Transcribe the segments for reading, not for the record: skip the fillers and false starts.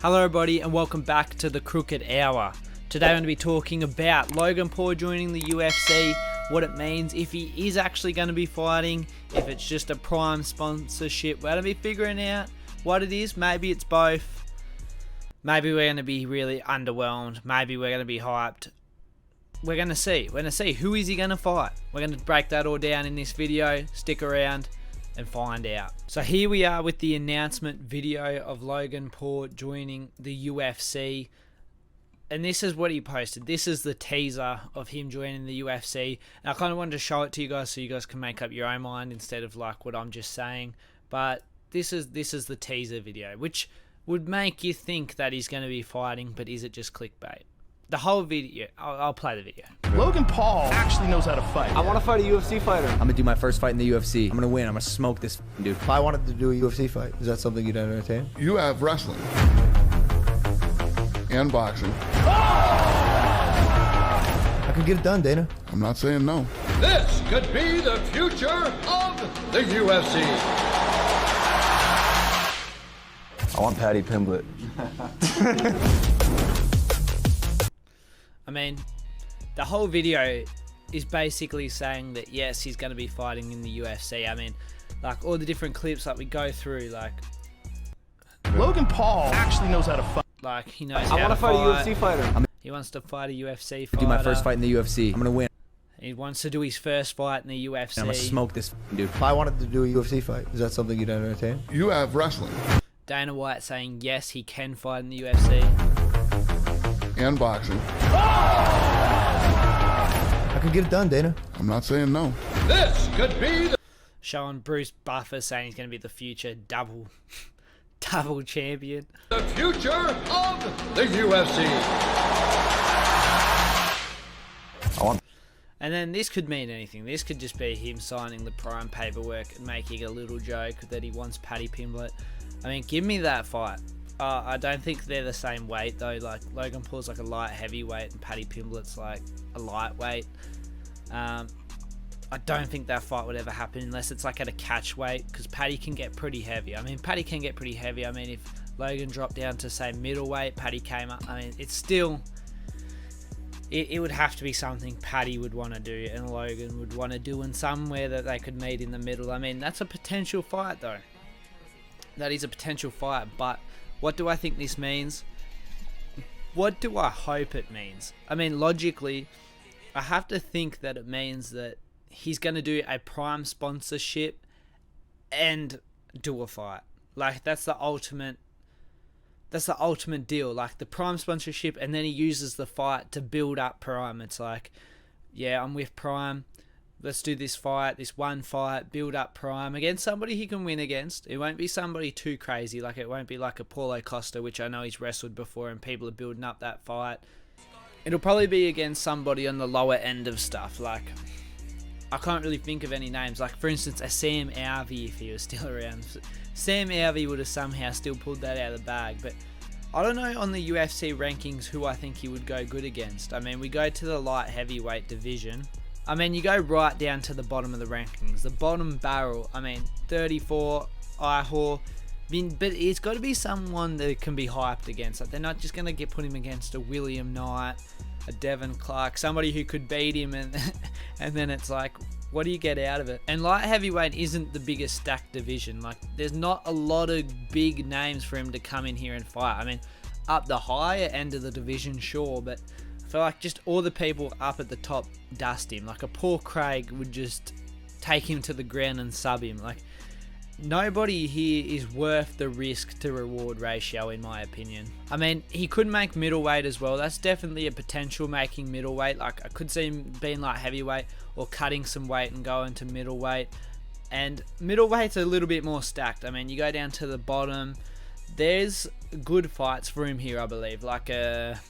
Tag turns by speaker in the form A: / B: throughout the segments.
A: Hello everybody and welcome back to the Crooked Hour. Today I'm going to be talking about Logan Paul joining the UFC, what it means, if he is actually going to be fighting, if it's just a prime sponsorship. We're going to be figuring out what it is. Maybe it's both. Maybe we're going to be really underwhelmed. Maybe we're going to be hyped. We're going to see. We're going to see who is he going to fight. We're going to break that all down in this video. Stick around and find out. So here we are with the announcement video of Logan Paul joining the UFC. And this is what he posted. This is the teaser of him joining the UFC. And I kind of wanted to show it to you guys so you guys can make up your own mind instead of like what I'm just saying. But this is the teaser video, which would make you think that he's going to be fighting, but is it just clickbait? The whole video, I'll play the video.
B: Logan Paul actually knows how to fight.
C: I want to fight a UFC fighter.
D: I'm gonna do my first fight in the UFC. I'm gonna win. I'm gonna smoke this dude.
C: If I wanted to do a UFC fight, is that something you'd entertain?
E: You have wrestling and boxing.
C: I could get it done, Dana.
E: I'm not saying no.
F: This could be the future of the UFC.
C: I want Paddy Pimblett.
A: I mean, the whole video is basically saying that yes, he's going to be fighting in the UFC. I mean, like all the different clips that we go through, like
B: Logan Paul actually knows how to fight.
A: Like he knows
C: I
A: how
C: want
A: to
C: to fight a UFC fighter.
A: He wants to fight a UFC
D: Do
A: fighter.
D: my first fight in the UFC. I'm gonna win.
A: He wants to do his first fight in the UFC.
D: I'm gonna smoke this dude.
C: If I wanted to do a UFC fight, is that something you'd entertain?
E: You have wrestling
A: Dana White saying yes, he can fight in the UFC.
E: and boxing.
C: I could get it done, Dana.
E: I'm not saying no.
F: This could be the
A: Showing Bruce Buffer saying he's going to be the future double champion.
F: future of the UFC.
A: And then this could mean anything. This could just be him signing the prime paperwork and making a little joke that he wants Paddy Pimblett. I mean, give me that fight. I don't think they're the same weight though. Like Logan Paul's like a light heavyweight and Paddy Pimblett's like a lightweight. I don't think that fight would ever happen unless it's like at a catch weight, because Paddy can get pretty heavy. I mean, Paddy can get pretty heavy. I mean, if Logan dropped down to say middleweight, Paddy came up. I mean, it's still. It would have to be something Paddy would want to do and Logan would want to do, and somewhere that they could meet in the middle. I mean, that's a potential fight though. That is a potential fight, but what do I think this means? What do I hope it means? I mean, logically, I have to think that it means that he's going to do a prime sponsorship and do a fight. Like, that's the ultimate deal. Like, the prime sponsorship, and then he uses the fight to build up prime. It's like, yeah, I'm with prime. Let's do this fight, this one fight, build up prime against somebody he can win against. It won't be somebody too crazy. Like, it won't be like a Paulo Costa, which I know he's wrestled before and people are building up that fight. It'll probably be against somebody on the lower end of stuff. Like, I can't really think of any names. Like, for instance, a Sam Alvey, if he was still around. Sam Alvey would have somehow still pulled that out of the bag. But I don't know on the UFC rankings who I think he would go good against. I mean, we go to the light heavyweight division. I mean, you go right down to the bottom of the rankings. The bottom barrel, I mean, 34, Ihor. But it's got to be someone that can be hyped against. Like, they're not just going to put him against a William Knight, a Devin Clark, somebody who could beat him, and then it's like, what do you get out of it? And light heavyweight isn't the biggest stacked division. Like, there's not a lot of big names for him to come in here and fight. I mean, up the higher end of the division, sure, but I feel like just all the people up at the top dust him. Like, a Paul Craig would just take him to the ground and sub him. Like, nobody here is worth the risk to reward ratio, in my opinion. I mean, he could make middleweight as well. That's definitely a potential, making middleweight. Like, I could see him being like heavyweight or cutting some weight and going to middleweight. And middleweight's a little bit more stacked. I mean, you go down to the bottom. There's good fights for him here, I believe. Like a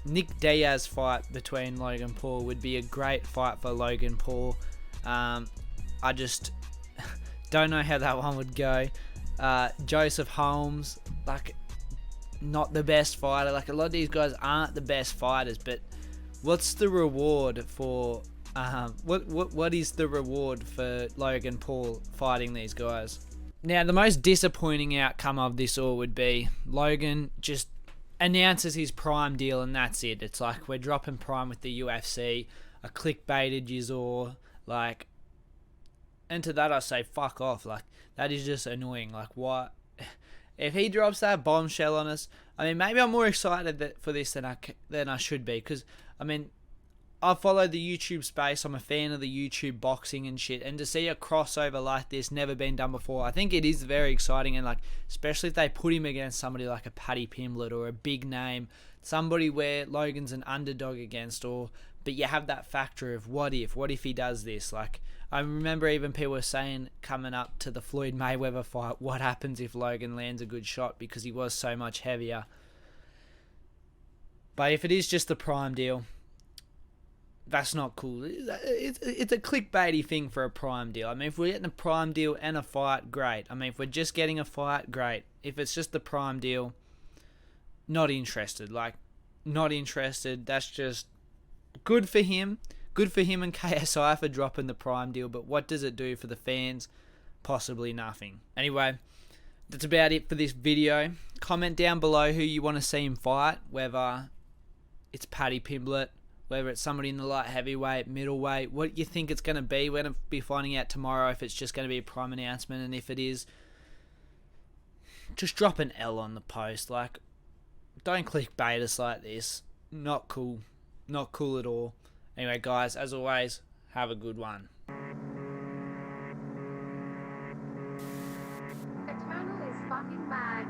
A: Nick Diaz fight between Logan Paul would be a great fight for Logan Paul. I just don't know how that one would go. Joseph Holmes, like, not the best fighter. Like, a lot of these guys aren't the best fighters, but what's the reward for what is the reward for Logan Paul fighting these guys? Now, the most disappointing outcome of this all would be Logan just announces his Prime deal, and that's it. It's like, we're dropping Prime with the UFC, a clickbaited Yizor, like, and to that I say, fuck off. Like, that is just annoying. Like, what? If he drops that bombshell on us, I mean, maybe I'm more excited for this than I should be, because, I mean, I follow the YouTube space. I'm a fan of the YouTube boxing and shit. And to see a crossover like this, never been done before, I think it is very exciting. And, like, especially if they put him against somebody like a Paddy Pimblett or a big name, somebody where Logan's an underdog against, but you have that factor of what if he does this? Like, I remember even people were saying coming up to the Floyd Mayweather fight, what happens if Logan lands a good shot, because he was so much heavier. But if it is just the Prime deal, that's not cool. It's a clickbaity thing for a Prime deal. I mean, if we're getting a Prime deal and a fight, great. I mean, if we're just getting a fight, great. If it's just the Prime deal, not interested. Like, not interested. That's just good for him. Good for him and KSI for dropping the Prime deal. But what does it do for the fans? Possibly nothing. Anyway, that's about it for this video. Comment down below who you want to see him fight. Whether it's Paddy Pimblett, whether it's somebody in the light heavyweight, middleweight, what you think it's going to be. We're going to be finding out tomorrow if it's just going to be a Prime announcement, and if it is, just drop an L on the post. Like, don't clickbait us like this. Not cool. Not cool at all. Anyway, guys, as always, have a good one.
G: Eternal is fucking mad.